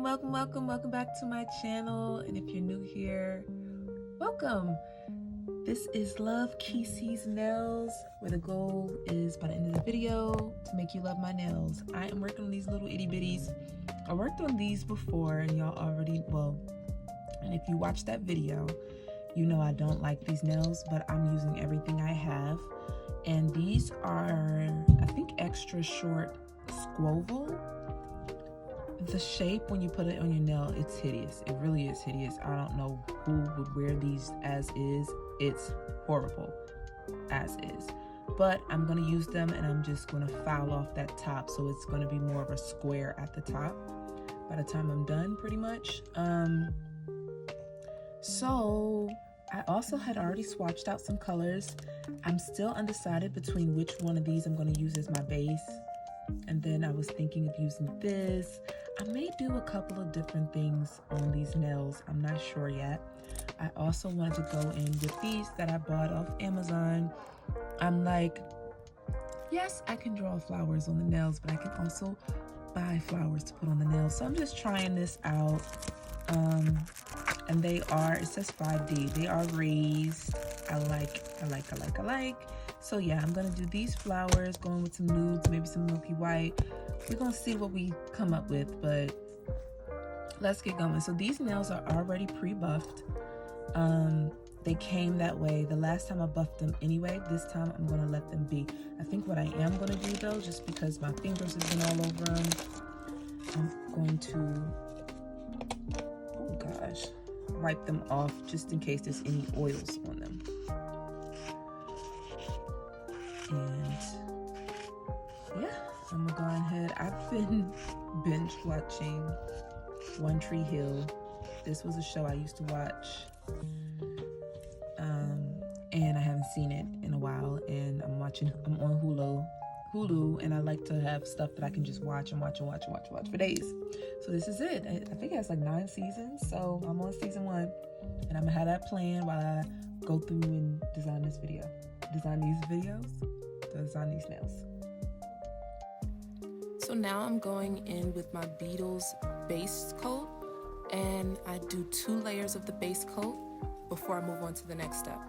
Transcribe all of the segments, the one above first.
welcome back to my channel. And if you're new here, welcome. This is Love Kesey's Nails, where the goal is by the end of the video to make you love my nails. I am working on these little itty bitties. I worked on these before and y'all already, and if you watch that video, you know I don't like these nails, but I'm using everything I have. And these are, I think, extra short squoval. The shape when you put it on your nail, it's hideous. It really is hideous. I don't know who would wear these as is. It's horrible as is. But I'm going to use them and I'm just going to file off that top, so it's going to be more of a square at the top by the time I'm done, pretty much. So I also had already swatched out some colors. I'm still undecided between which one of these I'm going to use as my base. And then I was thinking of using this. I may do a couple of different things on these nails. I'm not sure yet. I also wanted to go in with these that I bought off Amazon. I'm like, yes, I can draw flowers on the nails, but I can also buy flowers to put on the nails. So I'm just trying this out. And they are, it says 5D. They are raised. I like. So yeah, I'm gonna do these flowers, going with some nudes, maybe some milky white. We're gonna see what we come up with, but let's get going. So these nails are already pre-buffed. They came that way the last time I buffed them anyway. This time I'm gonna let them be. I think what I am gonna do though, just because my fingers have been all over them, I'm going to, oh gosh, wipe them off just in case there's any oils on them. And yeah, I'm gonna go ahead. I've been binge watching One Tree Hill. This was a show I used to watch, and I haven't seen it in a while. And I'm on Hulu, and I like to have stuff that I can just watch for days. So this is it. I think it has like 9 seasons, so I'm on season 1, and I'm gonna have that plan while I go through and design these nails. So now I'm going in with my Beetles base coat, and I do 2 layers of the base coat before I move on to the next step.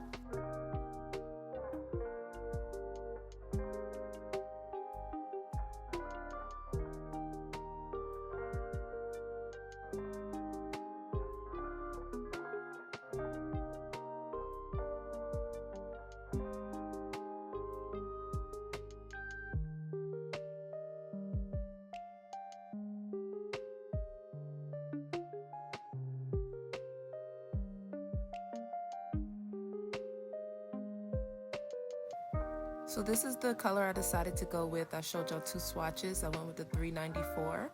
So this is the color I decided to go with. I showed y'all 2 swatches. I went with the 394.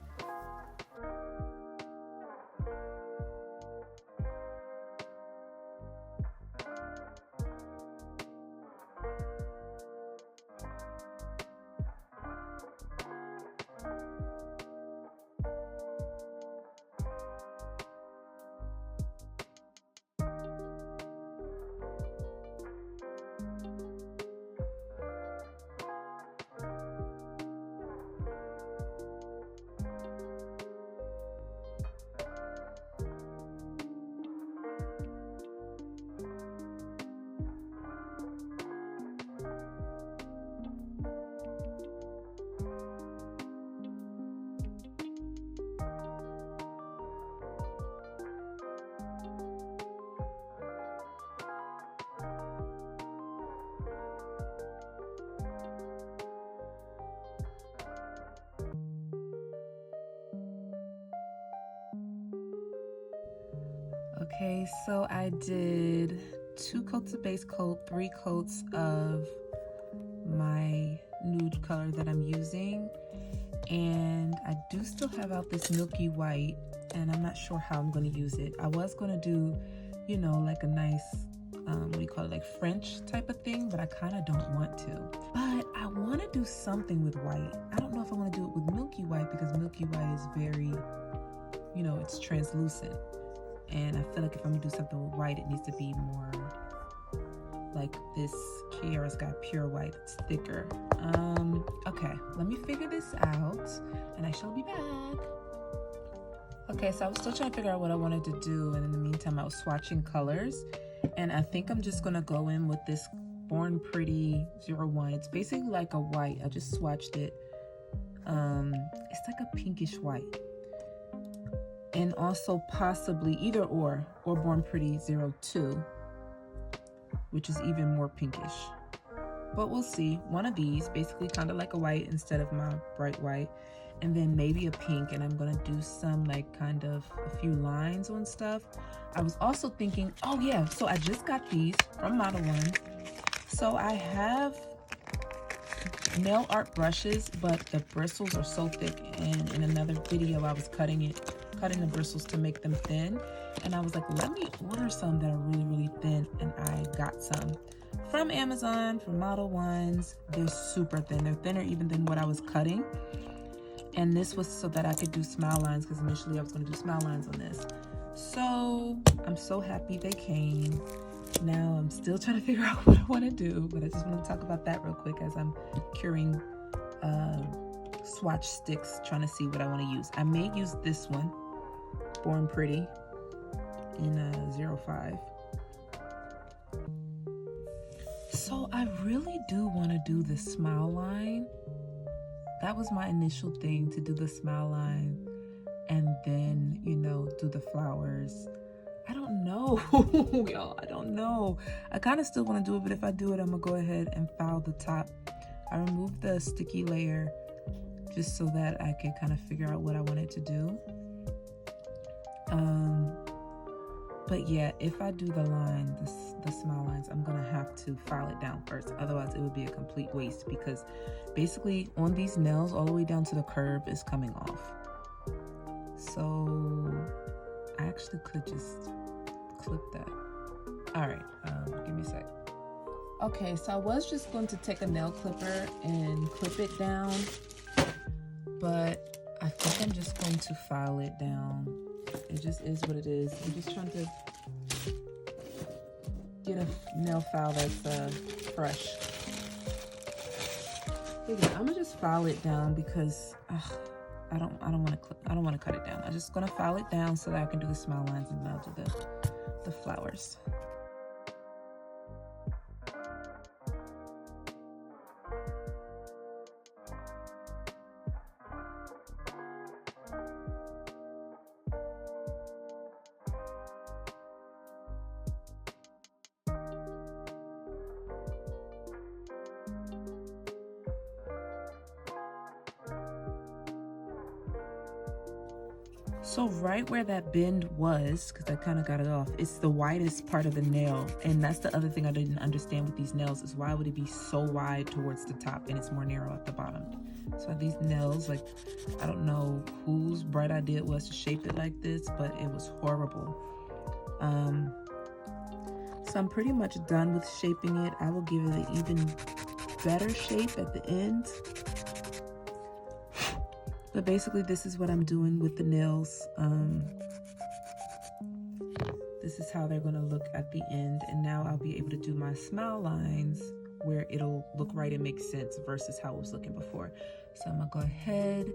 Okay, so I did 2 coats of base coat, 3 coats of my nude color that I'm using, and I do still have out this milky white, and I'm not sure how I'm going to use it. I was going to do, you know, like a nice, like French type of thing, but I kind of don't want to. But I want to do something with white. I don't know if I want to do it with milky white, because milky white is very, it's translucent. And I feel like if I'm gonna do something with white, it needs to be more like this. Kiara's got pure white, it's thicker. Okay, let me figure this out and I shall be back. Okay, so I was still trying to figure out what I wanted to do, and in the meantime I was swatching colors, and I think I'm just gonna go in with this Born Pretty 01. It's basically like a white. I just swatched it. It's like a pinkish white, and also possibly either or Born Pretty 02, which is even more pinkish. But we'll see. One of these, basically kind of like a white instead of my bright white, and then maybe a pink, and I'm gonna do some like kind of a few lines on stuff. I was also thinking, oh yeah, so I just got these from Model 1. So I have nail art brushes, but the bristles are so thick, and in another video I was cutting the bristles to make them thin, and I was like, let me order some that are really thin, and I got some from Amazon, from Model 1s. They're super thin. They're thinner even than what I was cutting, and this was so that I could do smile lines, because initially I was going to do smile lines on this. So I'm so happy they came. Now I'm still trying to figure out what I want to do, but I just want to talk about that real quick as I'm curing swatch sticks, trying to see what I want to use. I may use this one, Born Pretty, in 05. So I really do want to do the smile line. That was my initial thing, to do the smile line and then, you know, do the flowers. I don't know, y'all, I don't know. I kind of still want to do it, but if I do it, I'm gonna go ahead and file the top. I removed the sticky layer just so that I could kind of figure out what I wanted to do. But yeah, if I do the line, the smile lines, I'm gonna have to file it down first. Otherwise, it would be a complete waste, because basically on these nails, all the way down to the curb is coming off. So I actually could just clip that. All right, give me a sec. Okay, so I was just going to take a nail clipper and clip it down, but I think I'm just going to file it down. It just is what it is. I'm just trying to get a nail file that's fresh. Okay, I'm gonna just file it down because I don't want to cut it down. I'm just gonna file it down so that I can do the smile lines, and then I'll do the flowers. So right where that bend was, because I kind of got it off, it's the widest part of the nail. And that's the other thing I didn't understand with these nails, is why would it be so wide towards the top and it's more narrow at the bottom? So these nails, like, I don't know whose bright idea it was to shape it like this, but it was horrible. So I'm pretty much done with shaping it. I will give it an even better shape at the end. But basically, this is what I'm doing with the nails. This is how they're gonna look at the end. And now I'll be able to do my smile lines where it'll look right and make sense versus how it was looking before. So I'm gonna go ahead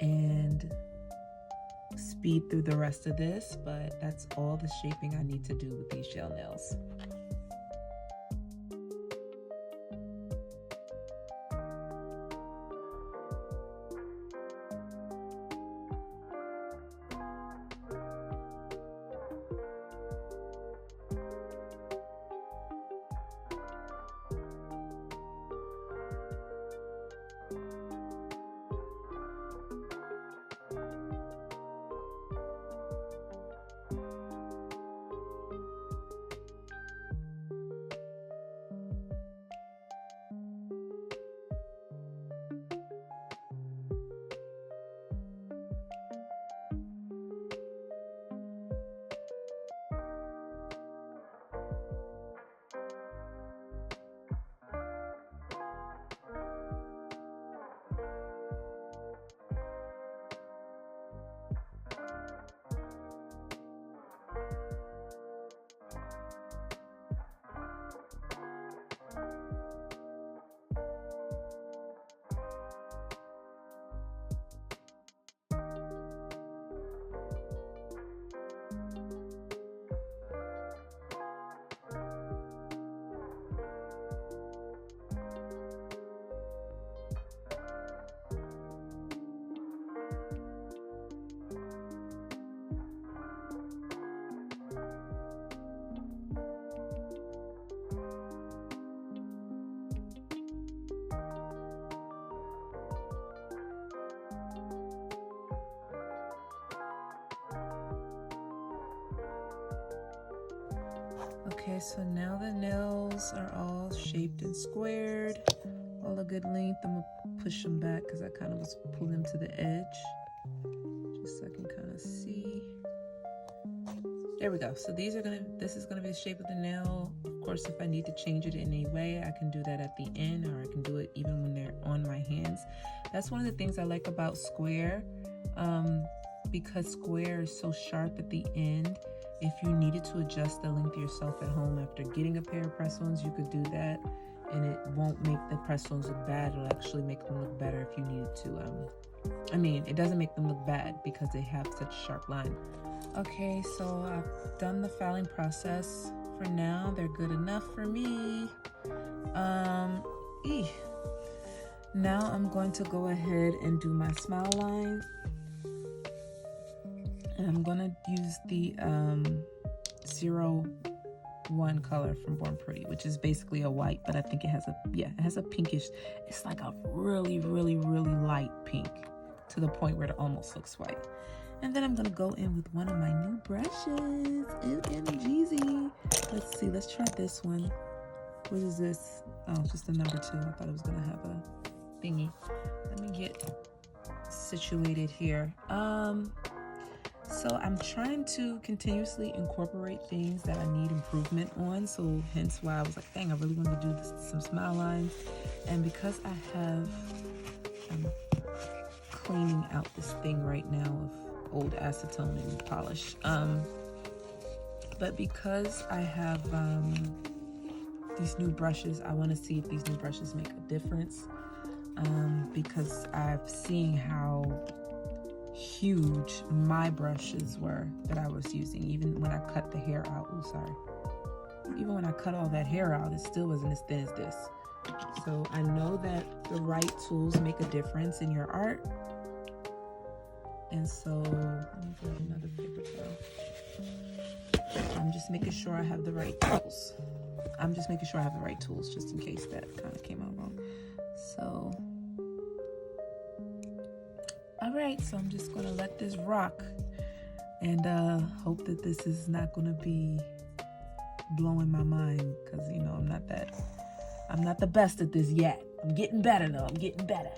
and speed through the rest of this, but that's all the shaping I need to do with these gel nails. Okay, so now the nails are all shaped and squared, all a good length. I'm gonna push them back because I kind of was pulling them to the edge, just so I can kind of see. There we go. So this is gonna be the shape of the nail. Of course, if I need to change it in any way, I can do that at the end, or I can do it even when they're on my hands. That's one of the things I like about square, because square is so sharp at the end. If you needed to adjust the length yourself at home after getting a pair of press-ons, you could do that, and it won't make the press-ons look bad. It'll actually make them look better if you needed to. It doesn't make them look bad because they have such a sharp line. Okay, so I've done the filing process. For now, they're good enough for me. Now I'm going to go ahead and do my smile line. And I'm gonna use the 01 color from Born Pretty, which is basically a white, but I think it has a pinkish, it's like a really, really, really light pink to the point where it almost looks white. And then I'm gonna go in with one of my new brushes, OMGZ. Let's see, let's try this one. What is this? Oh, it's just a number 2. I thought it was gonna have a thingy. Let me get situated here. So I'm trying to continuously incorporate things that I need improvement on. So hence why I was like, dang, I really want to do some smile lines. And because I'm cleaning out this thing right now of old acetone and polish. But because I have these new brushes, I want to see if these new brushes make a difference. Because I've seen how huge my brushes were that I was using, even when I cut the hair out. Oh, sorry. Even when I cut all that hair out, it still wasn't as thin as this. So I know that the right tools make a difference in your art. And so let me grab another paper towel. I'm just making sure I have the right tools. Just in case that kind of came out wrong. So all right, so I'm just gonna let this rock and hope that this is not gonna be blowing my mind, because you know I'm not the best at this yet. I'm getting better though. I'm getting better.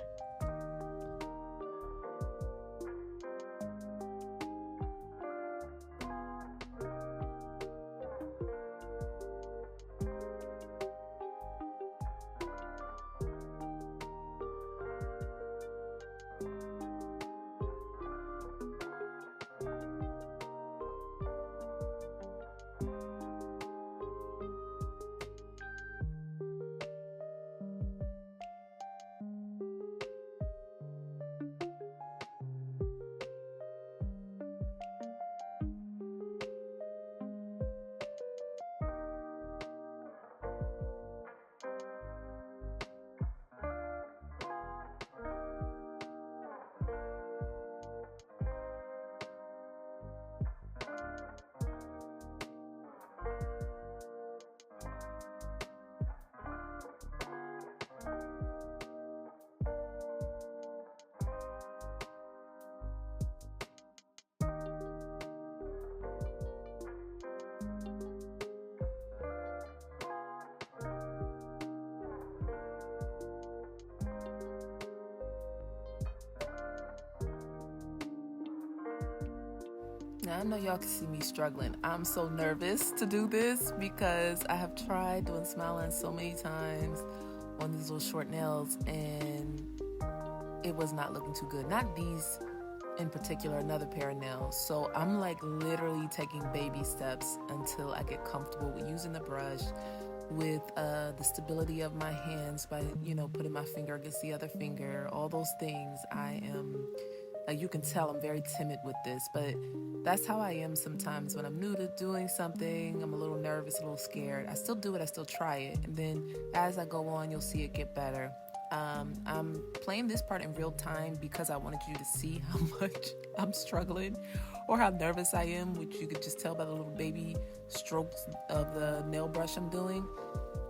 Now I know y'all can see me struggling. I'm so nervous to do this because I have tried doing smile lines so many times on these little short nails and it was not looking too good. Not these in particular, another pair of nails. So I'm like literally taking baby steps until I get comfortable with using the brush, with the stability of my hands by, putting my finger against the other finger, all those things. I am, like, you can tell I'm very timid with this, but that's how I am sometimes when I'm new to doing something. I'm a little nervous, a little scared. I still do it, I still try it. And then as I go on, you'll see it get better. I'm playing this part in real time because I wanted you to see how much I'm struggling or how nervous I am, which you could just tell by the little baby strokes of the nail brush I'm doing.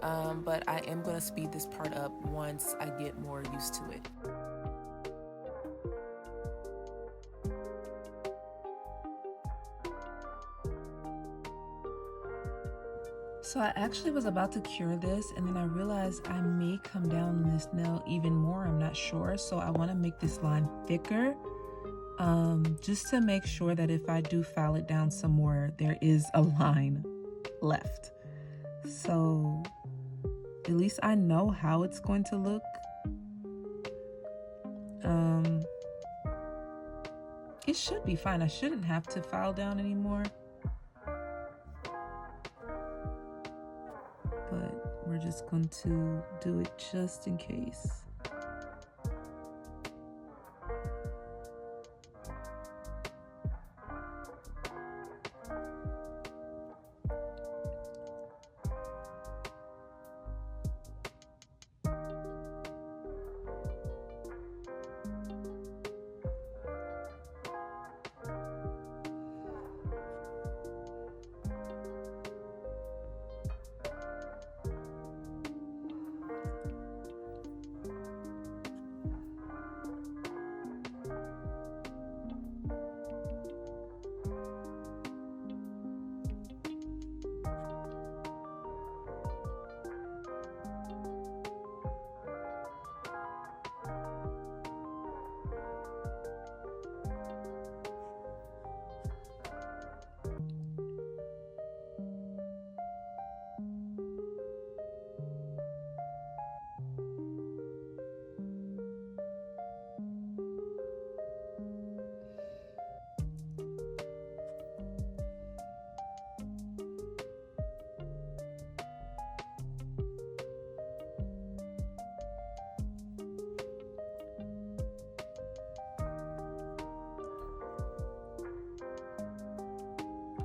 But I am going to speed this part up once I get more used to it. So I actually was about to cure this, and then I realized I may come down on this nail even more. I'm not sure. So I want to make this line thicker, just to make sure that if I do file it down some more, there is a line left. So at least I know how it's going to look. It should be fine. I shouldn't have to file down anymore. But we're just going to do it just in case.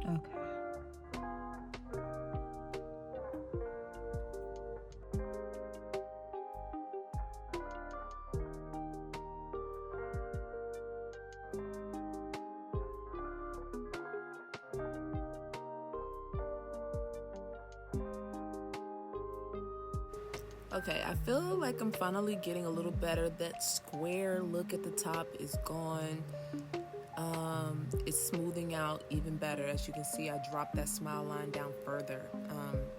Okay. Okay, I feel like I'm finally getting a little better. That square look at the top is gone. It's smoothing out even better. As you can see, I dropped that smile line down further.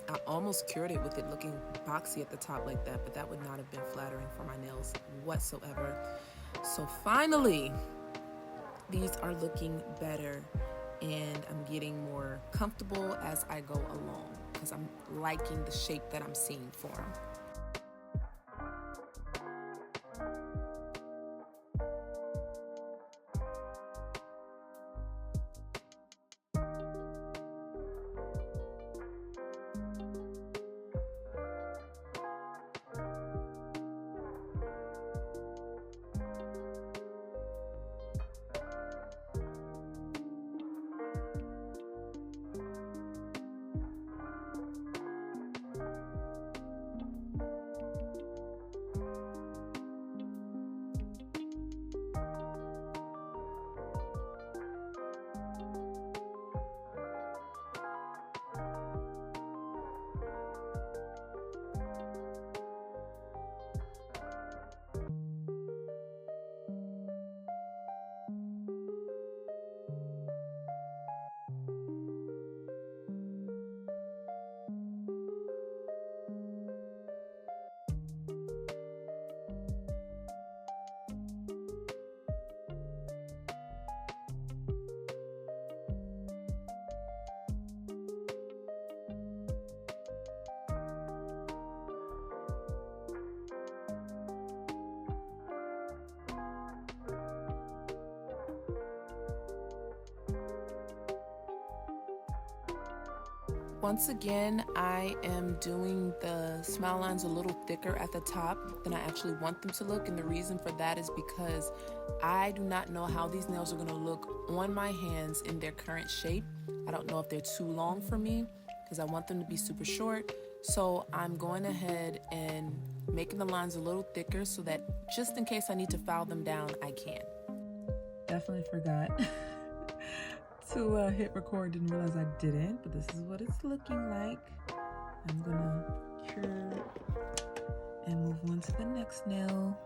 I almost cured it with it looking boxy at the top like that, but that would not have been flattering for my nails whatsoever. So finally, these are looking better, and I'm getting more comfortable as I go along because I'm liking the shape that I'm seeing for them. Once again, I am doing the smile lines a little thicker at the top than I actually want them to look, and the reason for that is because I do not know how these nails are going to look on my hands in their current shape. I don't know if they're too long for me because I want them to be super short. So I'm going ahead and making the lines a little thicker so that just in case I need to file them down, I can. Definitely forgot to hit record. Didn't realize I didn't, but this is what it's looking like. I'm gonna cure and move on to the next nail.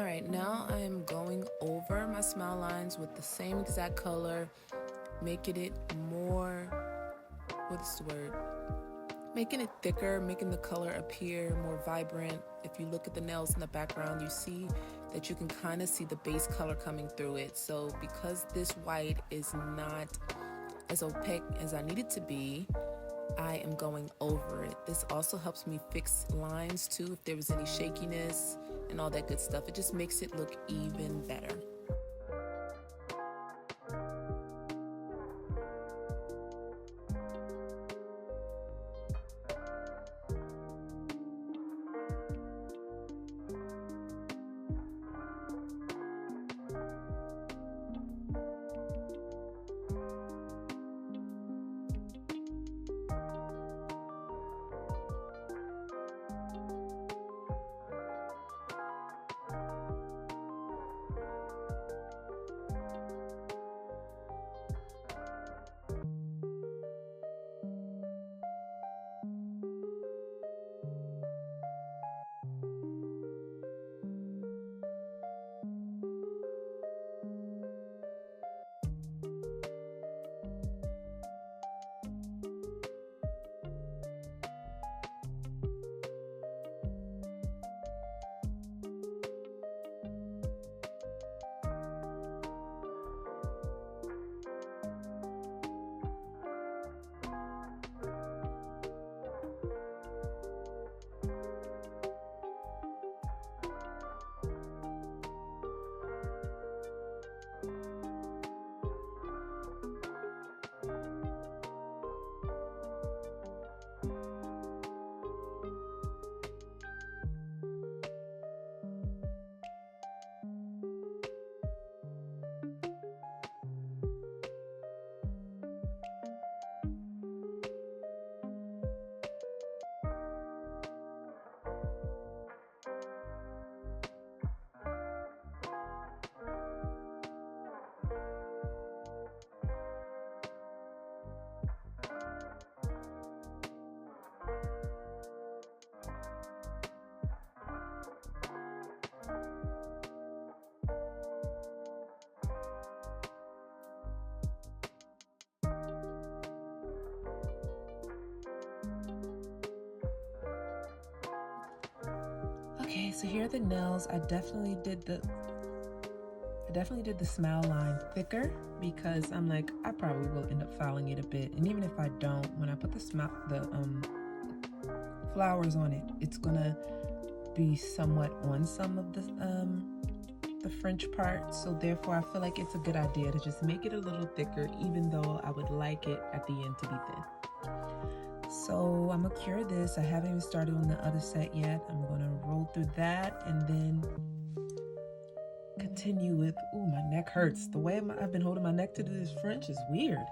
All right, now I am going over my smile lines with the same exact color, making it more, what's the word? Making it thicker, making the color appear more vibrant. If you look at the nails in the background, you see that you can kind of see the base color coming through it. So because this white is not as opaque as I need it to be, I am going over it. This also helps me fix lines too, if there was any shakiness and all that good stuff. It just makes it look even better. Okay, so here are the nails. I definitely did the smile line thicker because I'm like, I probably will end up filing it a bit. And even if I don't, when I put the flowers on it, it's gonna be somewhat on some of the French part. So therefore I feel like it's a good idea to just make it a little thicker, even though I would like it at the end to be thin. So I'm gonna cure this. I haven't even started on the other set yet. I'm gonna roll through that and then continue with, ooh, my neck hurts. The way I've been holding my neck to do this French is weird.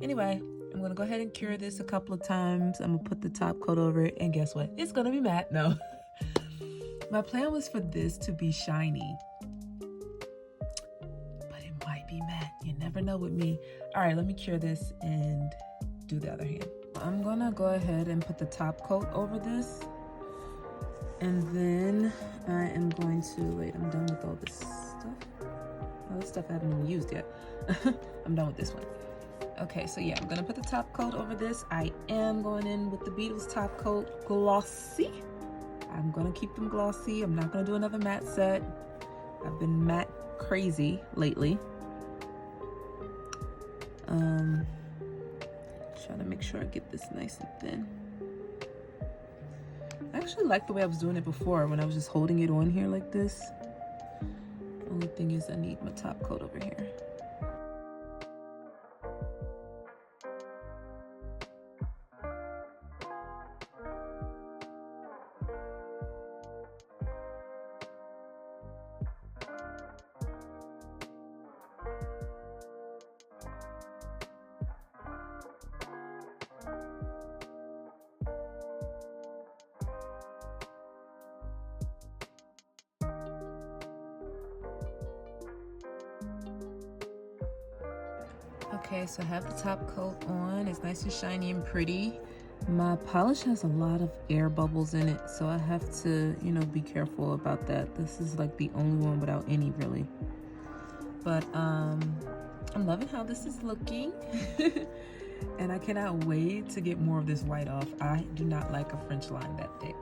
Anyway, I'm gonna go ahead and cure this a couple of times. I'm gonna put the top coat over it and guess what? It's gonna be matte. No. My plan was for this to be shiny, but it might be matte. You never know with me. All right, let me cure this and do the other hand. I'm gonna go ahead and put the top coat over this, and then I am going to, wait, I'm done with all this stuff. All this stuff I haven't even used yet. I'm done with this one. Okay, so yeah, I'm gonna put the top coat over this. I am going in with the Beetles top coat glossy. I'm gonna keep them glossy. I'm not gonna do another matte set. I've been matte crazy lately. Trying to make sure I get this nice and thin. I actually like the way I was doing it before when I was just holding it on here like this. Only thing is I need my top coat over here. Okay, so I have the top coat on. It's nice and shiny and pretty. My polish has a lot of air bubbles in it, so I have to, you know, be careful about that. This is like the only one without any, really. But I'm loving how this is looking. And I cannot wait to get more of this white off. I do not like a French line that thick,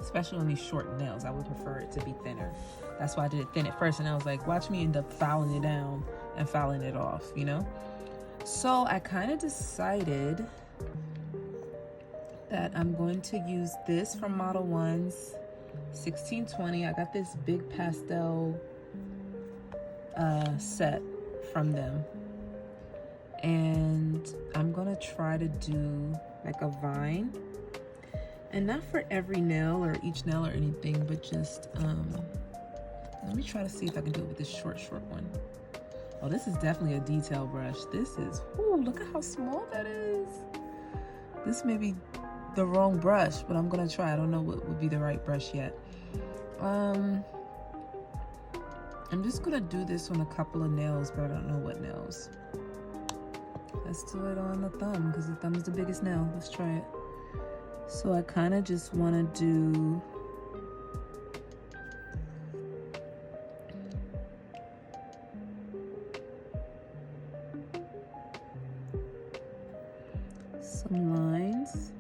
especially on these short nails. I would prefer it to be thinner. That's why I did it thin at first, and I was like, watch me end up filing it down and filing it off, you know? So I kind of decided that I'm going to use this from Model 1's 1620. I got this big pastel set from them. And I'm gonna try to do like a vine. And not for every nail or each nail or anything, but just, let me try to see if I can do it with this short one. Oh, this is definitely a detail brush. This is, ooh, look at how small that is. This may be the wrong brush, but I'm gonna try. I don't know what would be the right brush yet. I'm just gonna do this on a couple of nails, but I don't know what nails. Let's do it on the thumb, because the thumb is the biggest nail. Let's try it. So I kind of just want to do some lines.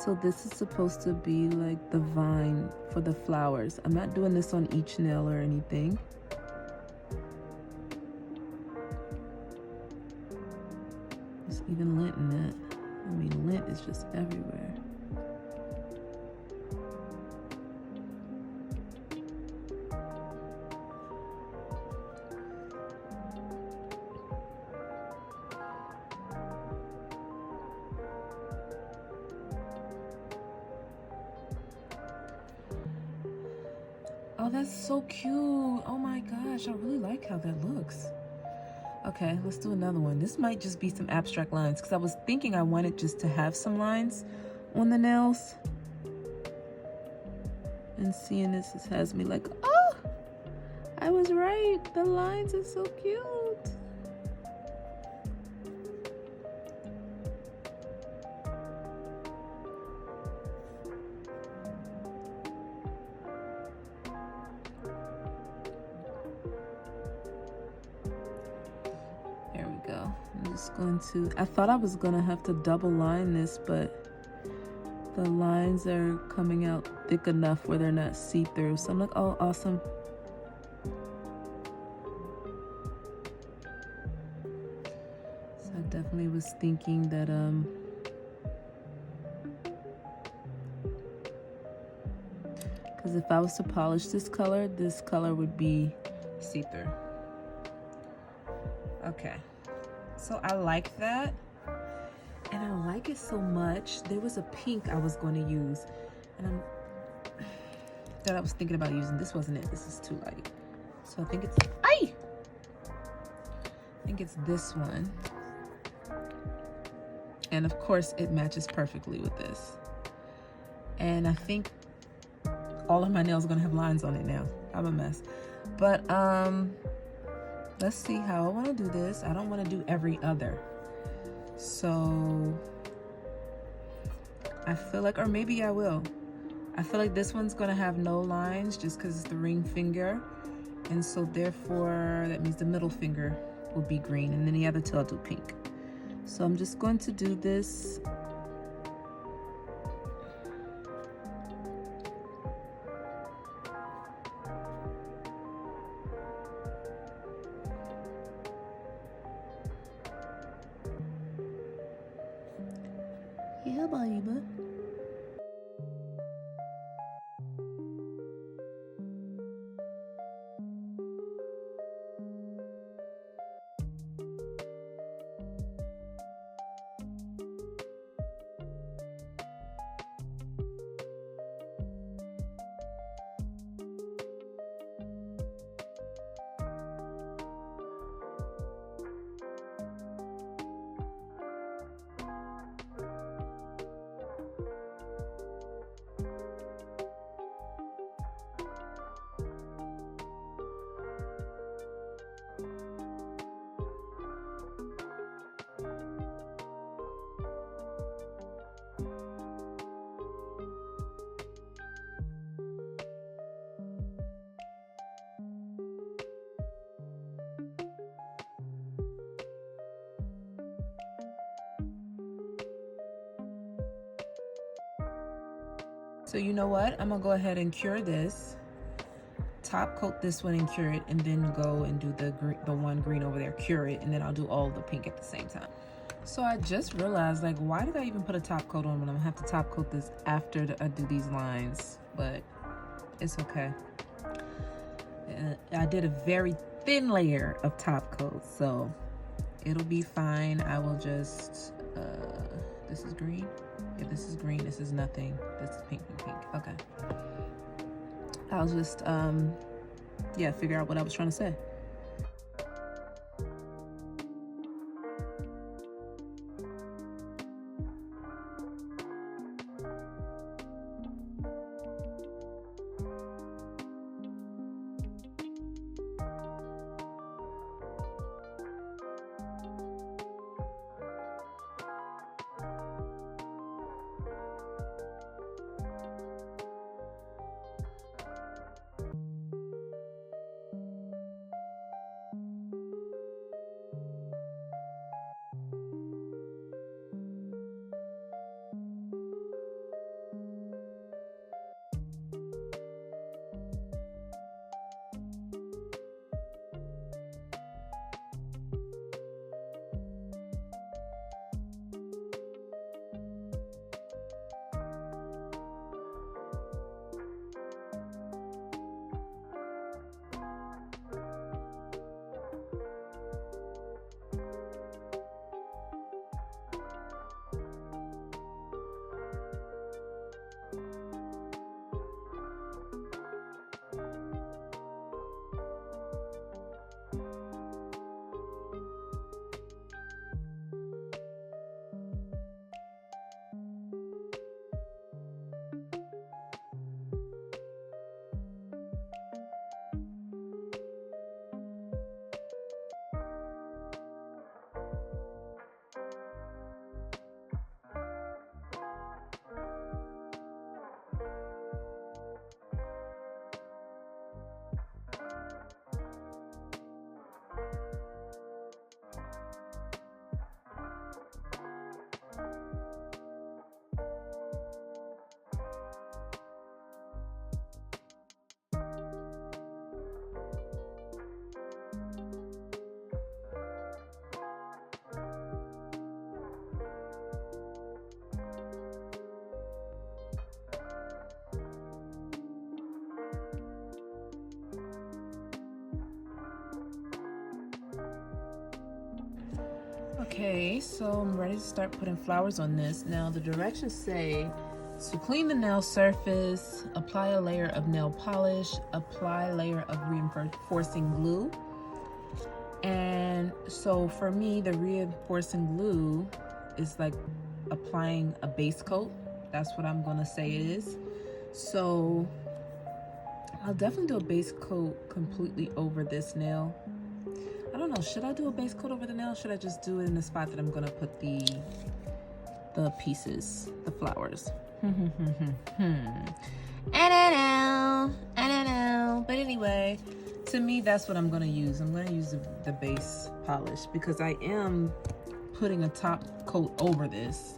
So this is supposed to be like the vine for the flowers. I'm not doing this on each nail or anything. There's even lint in that. I mean, lint is just everywhere. Oh, that's so cute. Oh my gosh, I really like how that looks. Okay, let's do another one. This might just be some abstract lines, because I was thinking I wanted just to have some lines on the nails. And seeing this has me like, oh, I was right. The lines are so cute. I'm just going to, I thought I was gonna have to double line this, but the lines are coming out thick enough where they're not see-through. So I'm like, oh, awesome. So I definitely was thinking that, because if I was to polish this color would be see-through. Okay. So I like that, and I like it so much. There was a pink I was going to use, and that I was thinking about using. This wasn't it. This is too light. So I think it's, I think it's this one. And of course it matches perfectly with this. And I think all of my nails are gonna have lines on it now. I'm a mess. But let's see how I want to do this. I don't want to do every other. So I feel like, or maybe I will. I feel like this one's gonna have no lines just because it's the ring finger. And so therefore that means the middle finger will be green, and then the other two I'll do pink. So I'm just going to do this. Yeah, baby. So you know what? I'm gonna go ahead and cure this. Top coat this one and cure it, and then go and do the one green over there, cure it, and then I'll do all the pink at the same time. So I just realized, like, why did I even put a top coat on when I'm gonna have to top coat this after I do these lines? But it's okay. I did a very thin layer of top coat, so it'll be fine. I will just, this is green. Yeah, this is green. This is nothing. This is pink, pink, pink. Okay. I'll just, yeah, figure out what I was trying to say. Okay, so I'm ready to start putting flowers on this. Now the directions say to clean the nail surface, apply a layer of nail polish, apply a layer of reinforcing glue. And so for me, the reinforcing glue is like applying a base coat. That's what I'm gonna say it is. So I'll definitely do a base coat completely over this nail. I don't know, should I do a base coat over the nail? Or should I just do it in the spot that I'm gonna put the pieces, the flowers? I don't know. But anyway, to me, that's what I'm gonna use. I'm gonna use the base polish because I am putting a top coat over this.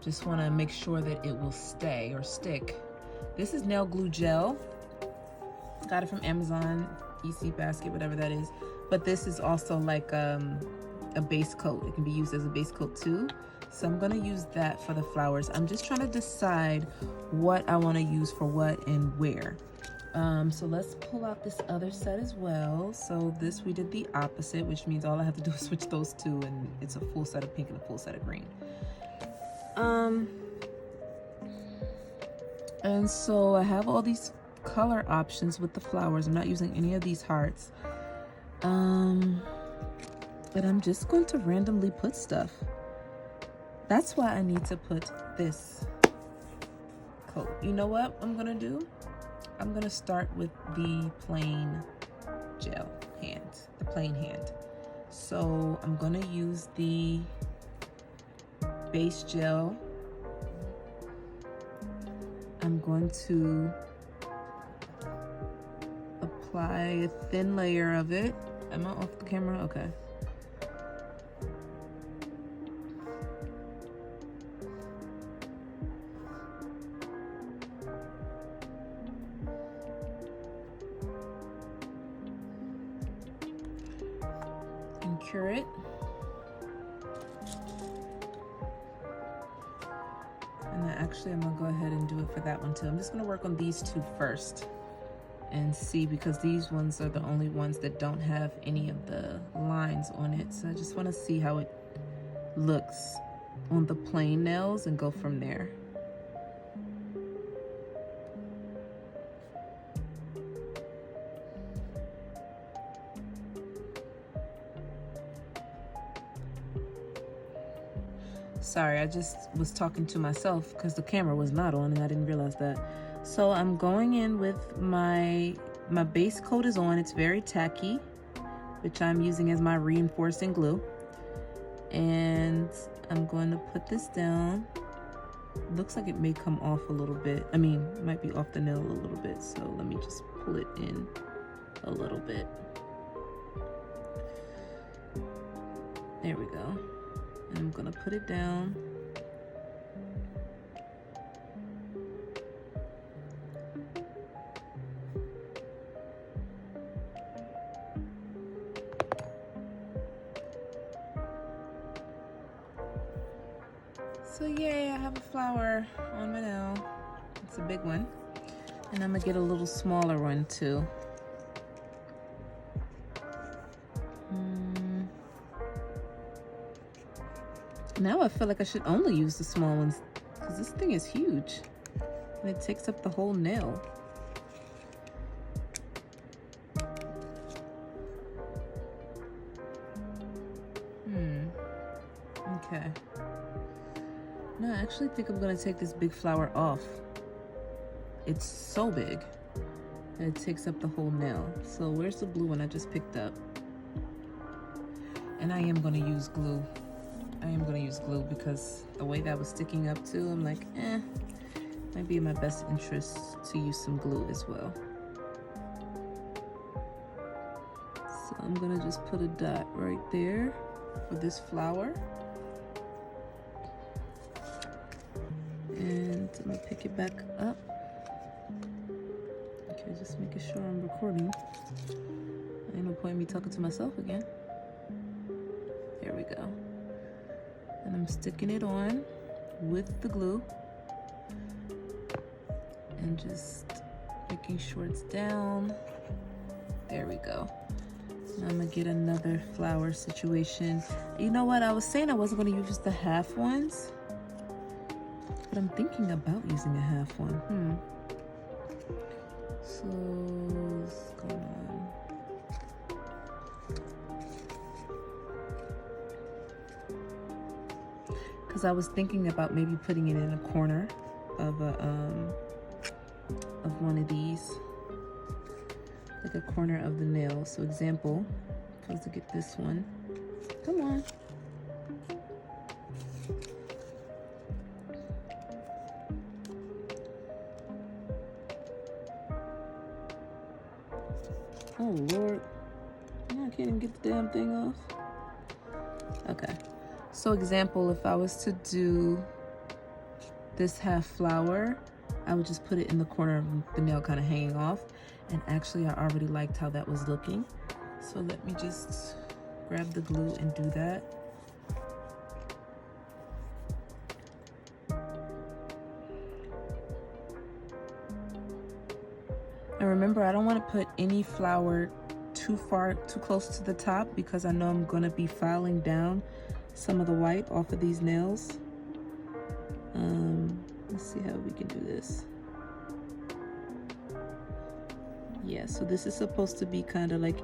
Just wanna make sure that it will stay or stick. This is nail glue gel. Got it from Amazon, EC Basket, whatever that is. But this is also like a base coat. It can be used as a base coat too. So I'm gonna use that for the flowers. I'm just trying to decide what I wanna use for what and where. So let's pull out this other set as well. So this, we did the opposite, which means all I have to do is switch those two and it's a full set of pink and a full set of green. And so I have all these color options with the flowers. I'm not using any of these hearts. But I'm just going to randomly put stuff. That's why I need to put this coat. You know what I'm gonna do? I'm gonna start with the plain gel hand, the plain hand. So I'm gonna use the base gel. I'm going to apply a thin layer of it. Am I off the camera? Okay. manicure it. And actually I'm gonna go ahead and do it for that one too. I'm just gonna work on these two first and see, because these ones are the only ones that don't have any of the lines on it. So I just wanna see how it looks on the plain nails and go from there. Sorry, I just was talking to myself because the camera was not on and I didn't realize that. So I'm going in with my base coat is on. It's very tacky, which I'm using as my reinforcing glue. And I'm going to put this down. Looks like it may come off a little bit. I mean, it might be off the nail a little bit. So let me just pull it in a little bit. There we go. And I'm gonna put it down. So yay, I have a flower on my nail. It's a big one. And I'm gonna get a little smaller one too. Now I feel like I should only use the small ones because this thing is huge and it takes up the whole nail. Okay. No, I actually think I'm gonna take this big flower off. It's so big that it takes up the whole nail. So where's the blue one I just picked up? And I am gonna use glue. I am gonna use glue because the way that was sticking up too, I'm like, might be in my best interest to use some glue as well. So I'm gonna just put a dot right there for this flower. And I'm gonna pick it back up. Okay, just making sure I'm recording. Ain't no point in me talking to myself again. There we go. And I'm sticking it on with the glue and just making sure it's down. There we go. Now I'm gonna get another flower situation. You know what? I was saying I wasn't gonna use the half ones, but I'm thinking about using a half one. So what's going on? Because I was thinking about maybe putting it in a corner of one of these, like a corner of the nail. So example, if I was to get this one, come on. Oh Lord, I can't even get the damn thing off. Okay. So example, if I was to do this half flower, I would just put it in the corner of the nail kind of hanging off. And actually I already liked how that was looking. So let me just grab the glue and do that. And remember, I don't want to put any flower too close to the top because I know I'm going to be filing down some of the white off of these nails. Let's see how we can do this. Yeah, so this is supposed to be kind of like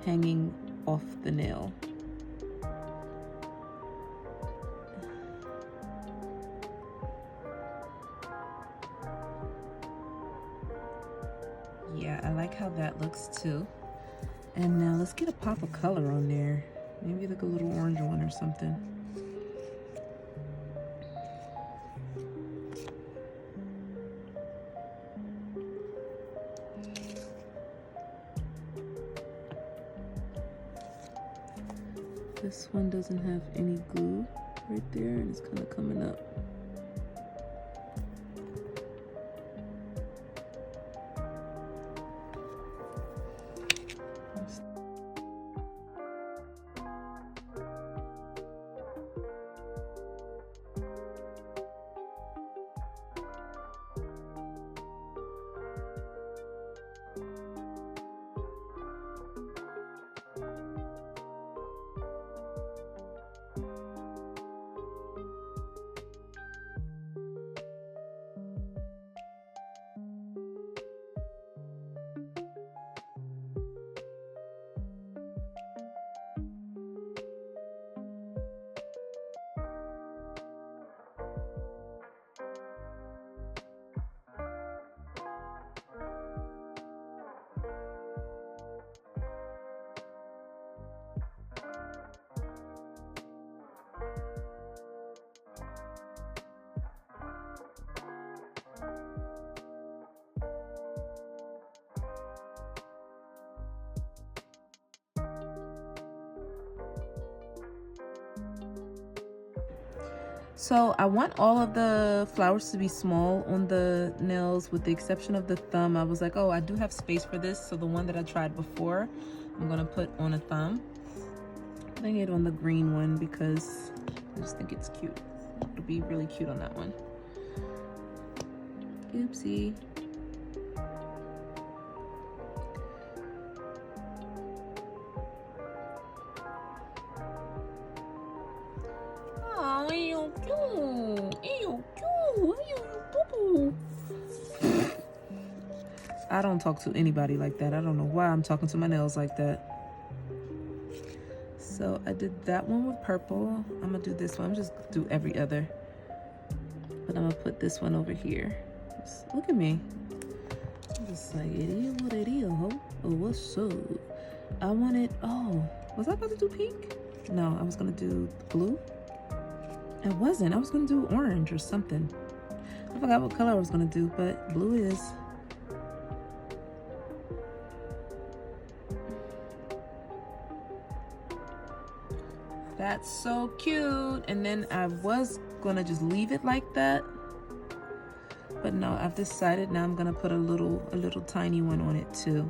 hanging off the nail. Yeah, I like how that looks too. And now let's get a pop of color on there. Maybe like a little orange one or something. This one doesn't have any glue right there and it's kind of coming up. So I want all of the flowers to be small on the nails with the exception of the thumb. I was like, oh, I do have space for this. So the one that I tried before, I'm gonna put on a thumb. Putting it on the green one because I just think it's cute. It'll be really cute on that one. Oopsie. Oh, ew, cute. Ew, cute. Ew, boo-boo. I don't talk to anybody like that. I don't know why I'm talking to my nails like that. So I did that one with purple. I'm gonna do this one. I'm just gonna do every other. But I'm gonna put this one over here. Just look at me. I'm just like, it is what it is, ho. Oh, what's up? I wanted, oh, was I about to do pink? No, I was gonna do blue. I wasn't. I was gonna do orange or something. I forgot what color I was gonna do, but blue is. That's so cute. And then I was gonna just leave it like that. But no, I've decided now I'm gonna put a little tiny one on it too.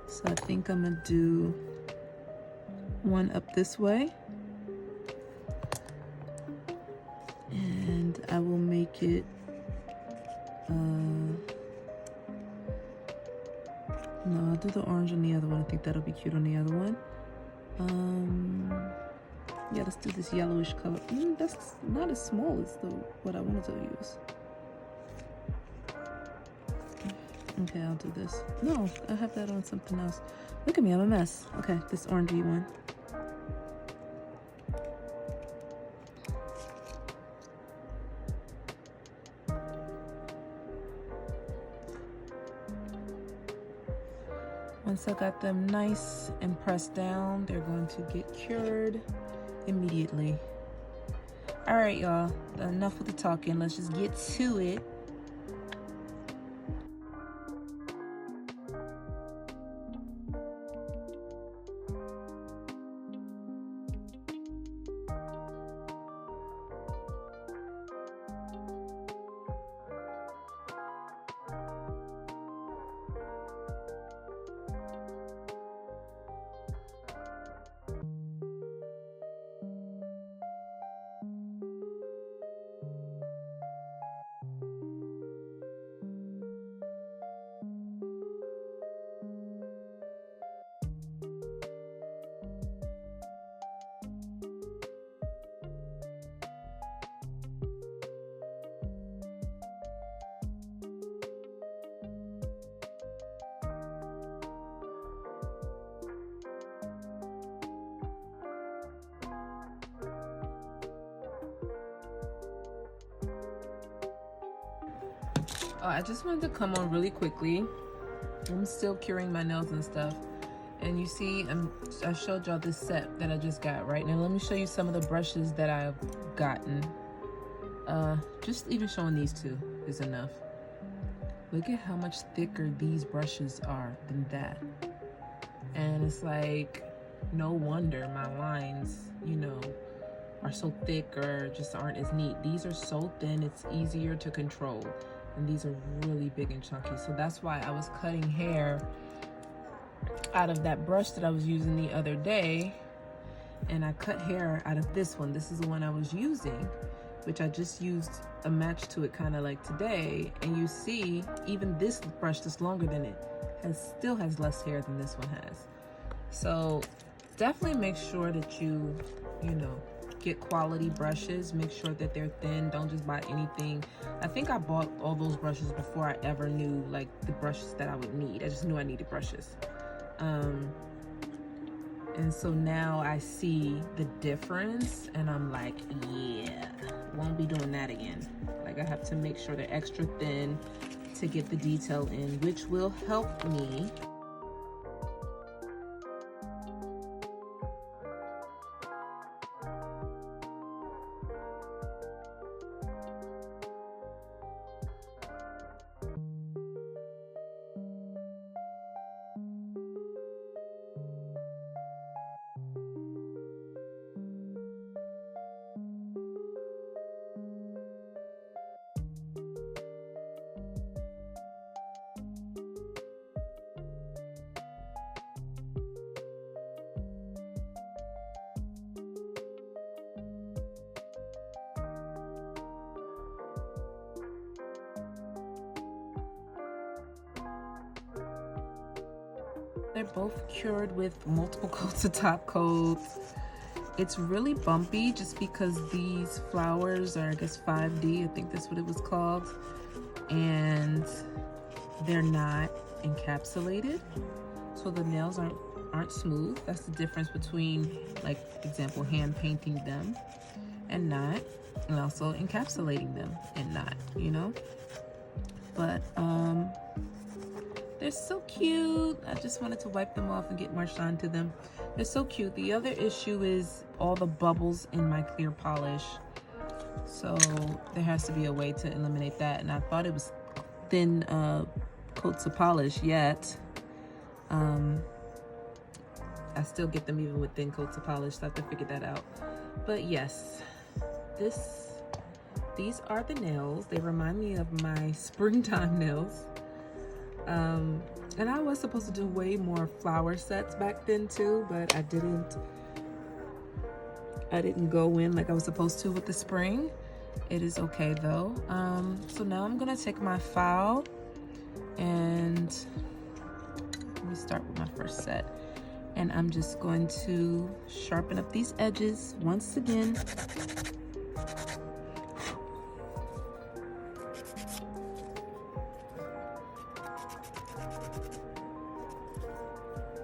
So I think I'm gonna do one up this way. And I will make it, no, I'll do the orange on the other one. I think that'll be cute on the other one. Yeah, let's do this yellowish color. That's not as small as what I wanted to use. Okay, I'll do this. No, I have that on something else. Look at me, I'm a mess. Okay, this orangey one. Once I got them nice and pressed down, they're going to get cured immediately. All right, y'all, enough with the talking. Let's just get to it. Oh, I just wanted to come on really quickly. I'm still curing my nails and stuff. And you see, I showed y'all this set that I just got, right? Now let me show you some of the brushes that I've gotten. Just even showing these two is enough. Look at how much thicker these brushes are than that. And it's like, no wonder my lines, you know, are so thick or just aren't as neat. These are so thin, it's easier to control. And these are really big and chunky. So that's why I was cutting hair out of that brush that I was using the other day. And I cut hair out of this one. This is the one I was using, which I just used a match to it kind of like today. And you see, even this brush that's longer than it still has less hair than this one has. So definitely make sure that you know, get quality brushes. Make sure that they're thin. Don't just buy anything. I think I bought all those brushes before I ever knew like the brushes that I would need. I just knew I needed brushes. And so now I see the difference and I'm like, yeah, won't be doing that again. Like I have to make sure they're extra thin to get the detail in, which will help me They're both cured with multiple coats of top coat. It's really bumpy just because these flowers are, I guess, 5D. I think that's what it was called. And they're not encapsulated, so the nails aren't smooth. That's the difference between, like, example, hand painting them and not, and also encapsulating them and not, you know. But they're so cute. I just wanted to wipe them off and get more shine to them. They're so cute. The other issue is all the bubbles in my clear polish, so there has to be a way to eliminate that. And I thought it was thin coats of polish, yet I still get them even with thin coats of polish, so I have to figure that out. But yes, these are the nails. They remind me of my springtime nails. And I was supposed to do way more flower sets back then too, but I didn't go in like I was supposed to with the spring. It is okay though. So now I'm gonna take my file and let me start with my first set. And I'm just going to sharpen up these edges once again.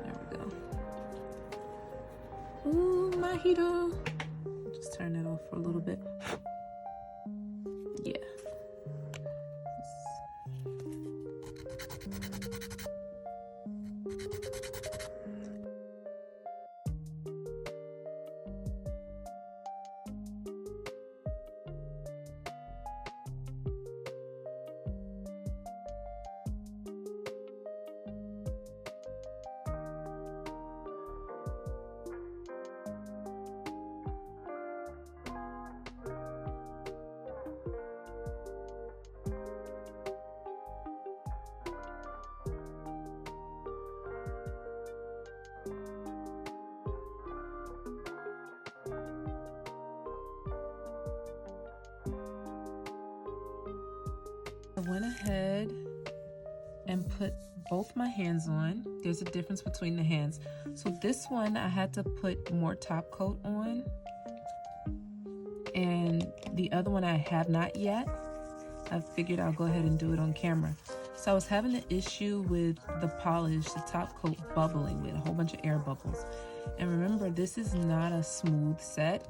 There we go. Ooh, mojito. Just turn it off for a little bit. Yeah. I went ahead and put both my hands on. There's a difference between the hands. So this one I had to put more top coat on, and the other one I have not yet. I figured I'll go ahead and do it on camera. So I was having the issue with the polish, the top coat bubbling with a whole bunch of air bubbles. And remember, this is not a smooth set.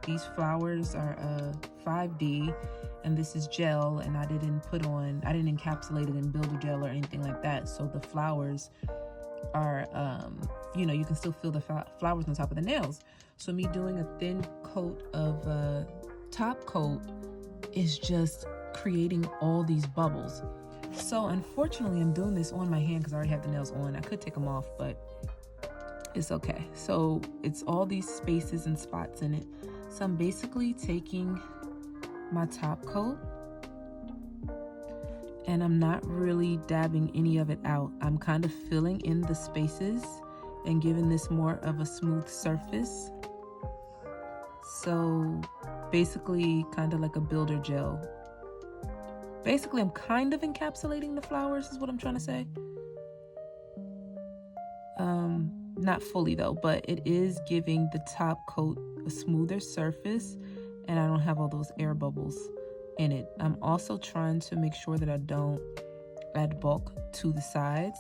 These flowers are 5D, and this is gel, and I didn't encapsulate it in builder gel or anything like that. So the flowers are, you know, you can still feel the flowers on top of the nails. So me doing a thin coat of top coat is just creating all these bubbles. So unfortunately, I'm doing this on my hand because I already have the nails on. I could take them off, but it's okay. So it's all these spaces and spots in it. So I'm basically taking my top coat and I'm not really dabbing any of it out. I'm kind of filling in the spaces and giving this more of a smooth surface. So basically kind of like a builder gel. Basically, I'm kind of encapsulating the flowers is what I'm trying to say. Not fully though, but it is giving the top coat a smoother surface, and I don't have all those air bubbles in it. I'm also trying to make sure that I don't add bulk to the sides,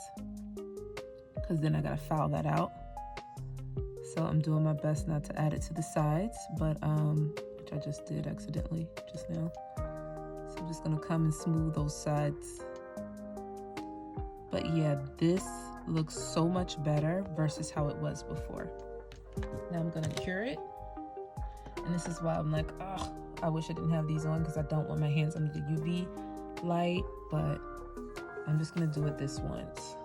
because then I gotta foul that out. So I'm doing my best not to add it to the sides, but which I just did accidentally just now. So I'm just gonna come and smooth those sides. But yeah, this looks so much better versus how it was before. Now I'm gonna cure it. And this is why I'm like, oh, I wish I didn't have these on because I don't want my hands under the UV light, but I'm just gonna do it this once.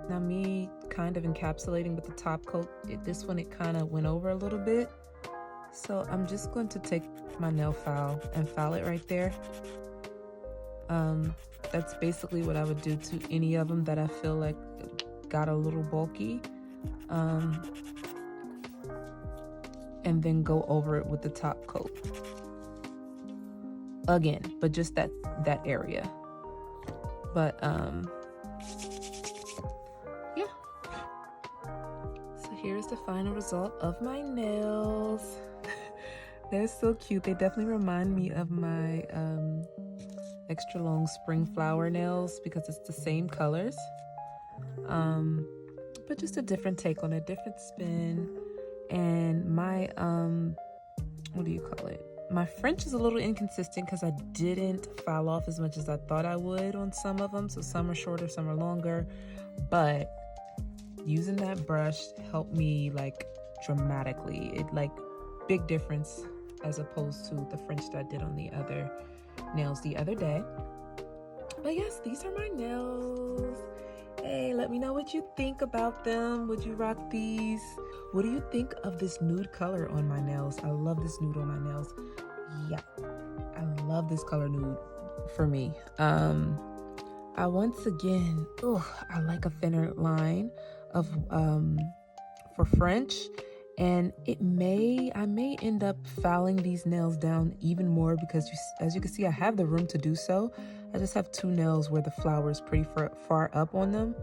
Now me kind of encapsulating with the top coat, this one it kind of went over a little bit. So I'm just going to take my nail file and file it right there. That's basically what I would do to any of them that I feel like got a little bulky. And then go over it with the top coat. Again, but just that area. But yeah. So here's the final result of my nails. They're so cute. They definitely remind me of my extra long spring flower nails because it's the same colors. But just a different take on a different spin. And my what do you call it? My French is a little inconsistent because I didn't file off as much as I thought I would on some of them. So some are shorter, some are longer. But using that brush helped me like dramatically. It like big difference as opposed to the French that I did on the other nails the other day. But yes, these are my nails. Hey, let me know what you think about them. Would you rock these? What do you think of this nude color on my nails? I love this nude on my nails. Yeah, I love this color nude for me. I once again, I like a thinner line of for French, and I may end up filing these nails down even more because as you can see, I have the room to do so. I just have two nails where the flower is pretty far up on them.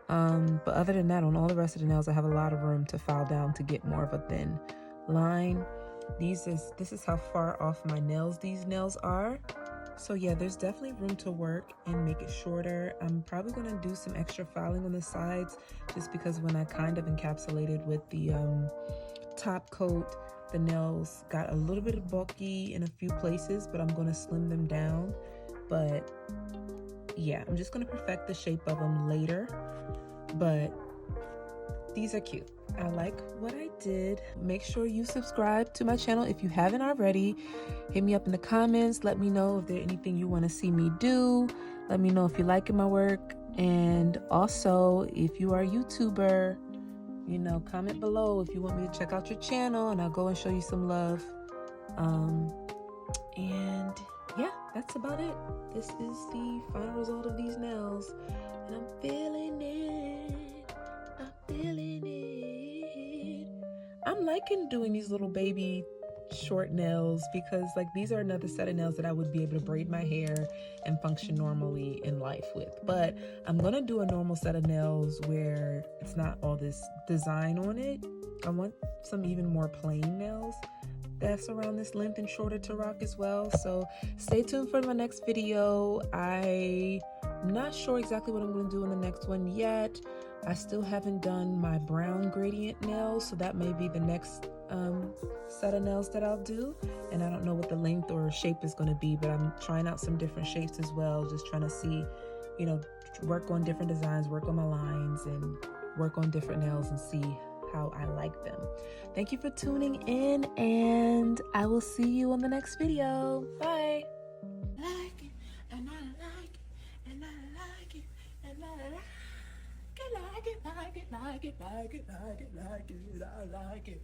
But other than that, on all the rest of the nails, I have a lot of room to file down to get more of a thin line. This is how far off my nails these nails are. So yeah, there's definitely room to work and make it shorter. I'm probably gonna do some extra filing on the sides just because when I kind of encapsulated with the top coat, the nails got a little bit bulky in a few places, but I'm gonna slim them down. But yeah, I'm just gonna perfect the shape of them later. But these are cute. I like what I did. Make sure you subscribe to my channel if you haven't already. Hit me up in the comments. Let me know if there's anything you want to see me do. Let me know if you're liking my work. And also, if you are a YouTuber, you know, comment below if you want me to check out your channel and I'll go and show you some love. And yeah, that's about it. This is the final result of these nails. And I'm feeling it. I'm feeling it. I'm liking doing these little baby short nails because like these are another set of nails that I would be able to braid my hair and function normally in life with. But I'm gonna do a normal set of nails where it's not all this design on it. I want some even more plain nails that's around this length and shorter to rock as well. So stay tuned for my next video. I'm not sure exactly what I'm going to do in the next one yet. I still haven't done my brown gradient nails, so that may be the next set of nails that I'll do. And I don't know what the length or shape is going to be, but I'm trying out some different shapes as well, just trying to see, you know, work on different designs, work on my lines, and work on different nails and see how I like them. Thank you for tuning in, and I will see you on the next video. Bye. Like it, and I like it, and I like it, and I like it, like it, like it, like it, like it, like it, like it, I like it.